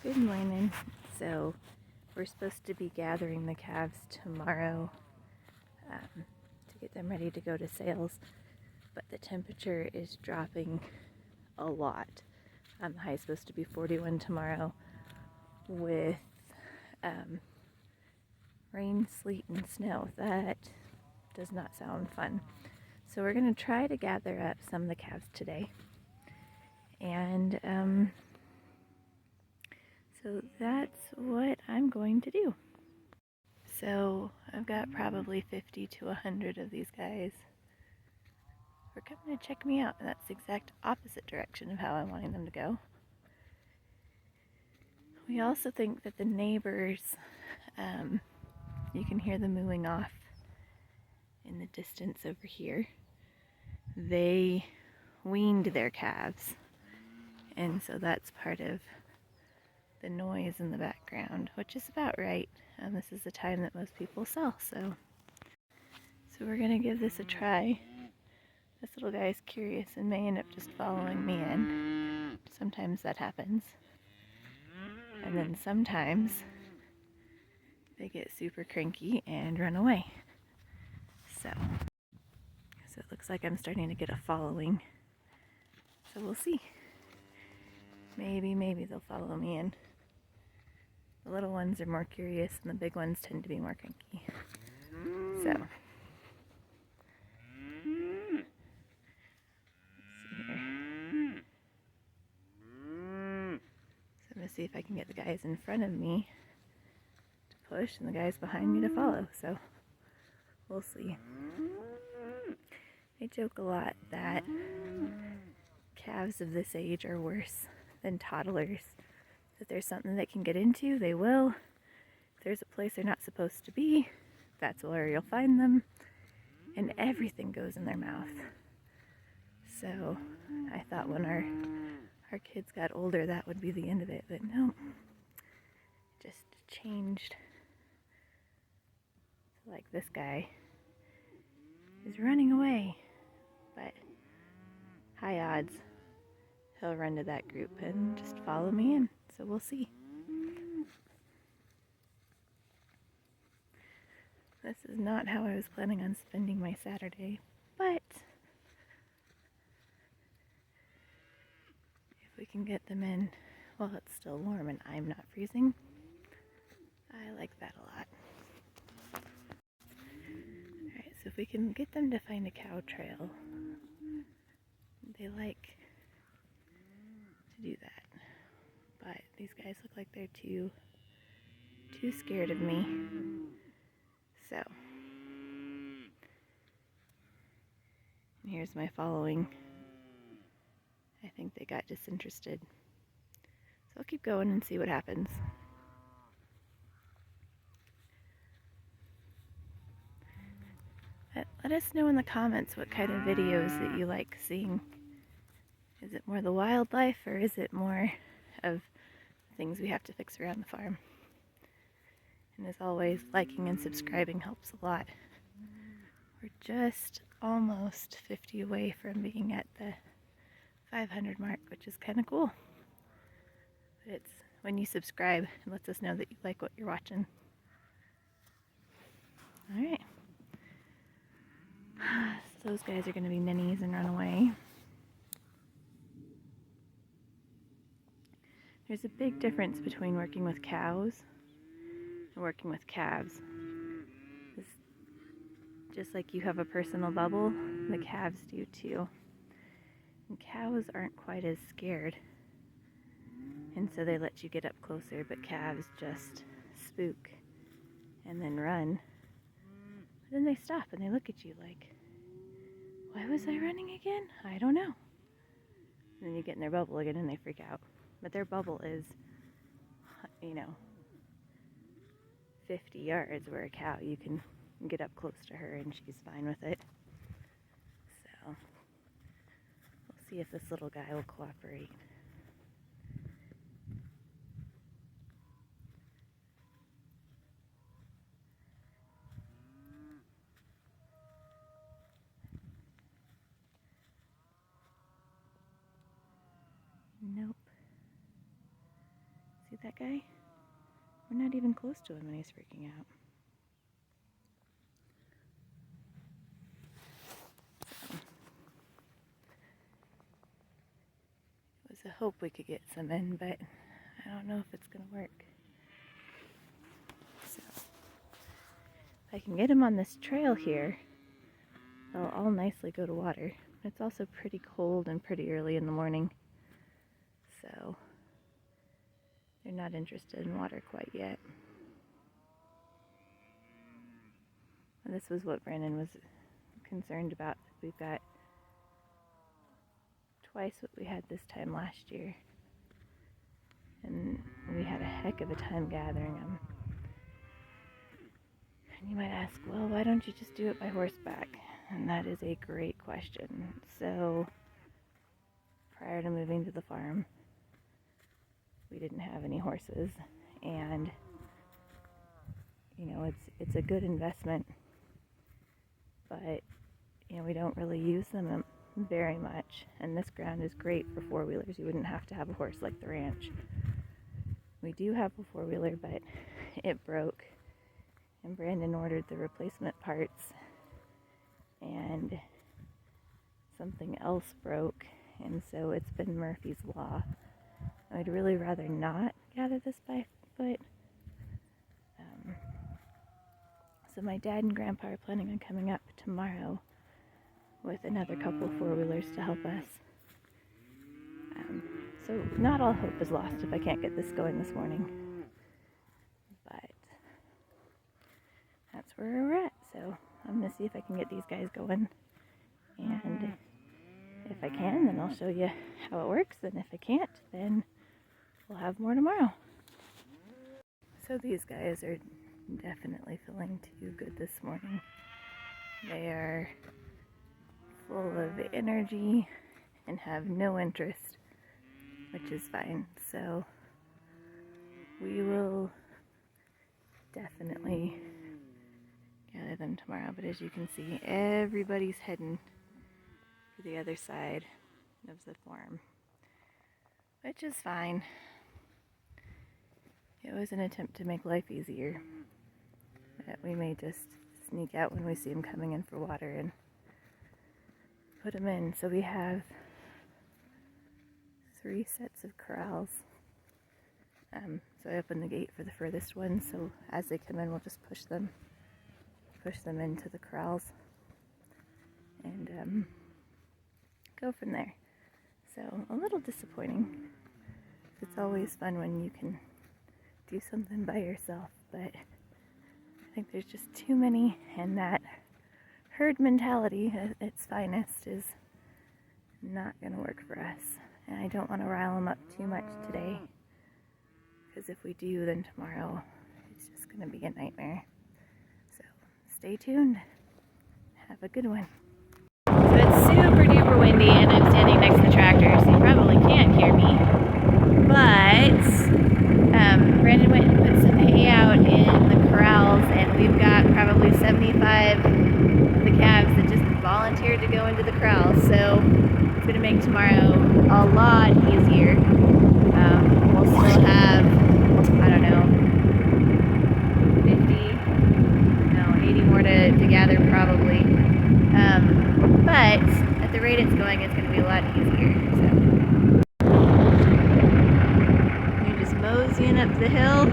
Good morning. So we're supposed to be gathering the calves tomorrow to get them ready to go to sales, but the temperature is dropping a lot. The high is supposed to be 41 tomorrow with rain, sleet, and snow. That does not sound fun. So we're going to try to gather up some of the calves today. And so that's what I'm going to do. So I've got probably 50 to 100 of these guys. They're coming to check me out, and that's the exact opposite direction of how I'm wanting them to go. We also think that the neighbors, you can hear them mooing off in the distance over here. They weaned their calves, and so that's part of the noise in the background, which is about right. This is the time that most people sell, so we're gonna give this a try. This little guy is curious and may end up just following me in. Sometimes that happens. And then sometimes they get super cranky and run away. So it looks like I'm starting to get a following. So we'll see. Maybe they'll follow me in. The little ones are more curious and the big ones tend to be more cranky. So I'm going to see if I can get the guys in front of me to push and the guys behind me to follow. So we'll see. I joke a lot that calves of this age are worse than toddlers. If there's something they can get into, they will. If there's a place they're not supposed to be, that's where you'll find them. And everything goes in their mouth. So I thought when our kids got older that would be the end of it, but no, it just changed. So like this guy is running away, but high odds he'll run to that group and just follow me in, so we'll see. This is not how I was planning on spending my Saturday, but if we can get them in while it's still warm and I'm not freezing, I like that a lot. Alright, so if we can get them to find a cow trail, they like to do that. But these guys look like they're too scared of me. So, and here's my following. I think they got disinterested. So I'll keep going and see what happens. Let us know in the comments what kind of videos that you like seeing. Is it more the wildlife or is it more of things we have to fix around the farm? And as always, liking and subscribing helps a lot. We're just almost 50 away from being at the 500 mark, which is kind of cool. But it's when you subscribe, it lets us know that you like what you're watching. Alright. So those guys are going to be ninnies and run away. There's a big difference between working with cows and working with calves. Just like you have a personal bubble, the calves do too. And cows aren't quite as scared, and so they let you get up closer, but calves just spook and then run. But then they stop and they look at you like, why was I running again? I don't know. And then you get in their bubble again and they freak out. But their bubble is, 50 yards, where a cow, you can get up close to her and she's fine with it. So we'll see if this little guy will cooperate. Nope. See, at that guy. We're not even close to him and he's freaking out. So, it was a hope we could get some in, but I don't know if it's going to work. So, if I can get him on this trail here, they'll all nicely go to water. It's also pretty cold and pretty early in the morning, so they're not interested in water quite yet. And this was what Brandon was concerned about. We've got twice what we had this time last year, and we had a heck of a time gathering them. And you might ask, well, why don't you just do it by horseback? And that is a great question. So, prior to moving to the farm, we didn't have any horses, and you know, it's a good investment, but you know, we don't really use them very much, and this ground is great for four-wheelers. You wouldn't have to have a horse like the ranch. We do have a four-wheeler, but it broke, and Brandon ordered the replacement parts, and something else broke, and so it's been Murphy's Law. I'd really rather not gather this by foot. So my dad and grandpa are planning on coming up tomorrow with another couple four-wheelers to help us. So not all hope is lost if I can't get this going this morning. But that's where we're at. So I'm going to see if I can get these guys going. And if I can, then I'll show you how it works. And if I can't, then we'll have more tomorrow. So these guys are definitely feeling too good this morning. They are full of energy and have no interest, which is fine. So we will definitely gather them tomorrow. But as you can see, everybody's heading to the other side of the farm, which is fine. It was an attempt to make life easier. But we may just sneak out when we see them coming in for water and put them in. So we have 3 sets of corrals. So I opened the gate for the furthest one, so as they come in, we'll just push them into the corrals and go from there. So a little disappointing. It's always fun when you can do something by yourself, but I think there's just too many, and that herd mentality at its finest is not going to work for us. And I don't want to rile them up too much today, because if we do, then tomorrow it's just going to be a nightmare. So stay tuned. Have a good one. So it's super duper windy and I'm standing next to the tractor, so you probably can't hear me. But Brandon went and put some hay out in the corrals, and we've got probably 75 of the calves that just volunteered to go into the corrals. So it's going to make tomorrow a lot easier. We'll still have, I don't know, 80 more to gather probably. But at the rate it's going, it's going to be a lot easier. So you're just moseying up the hill.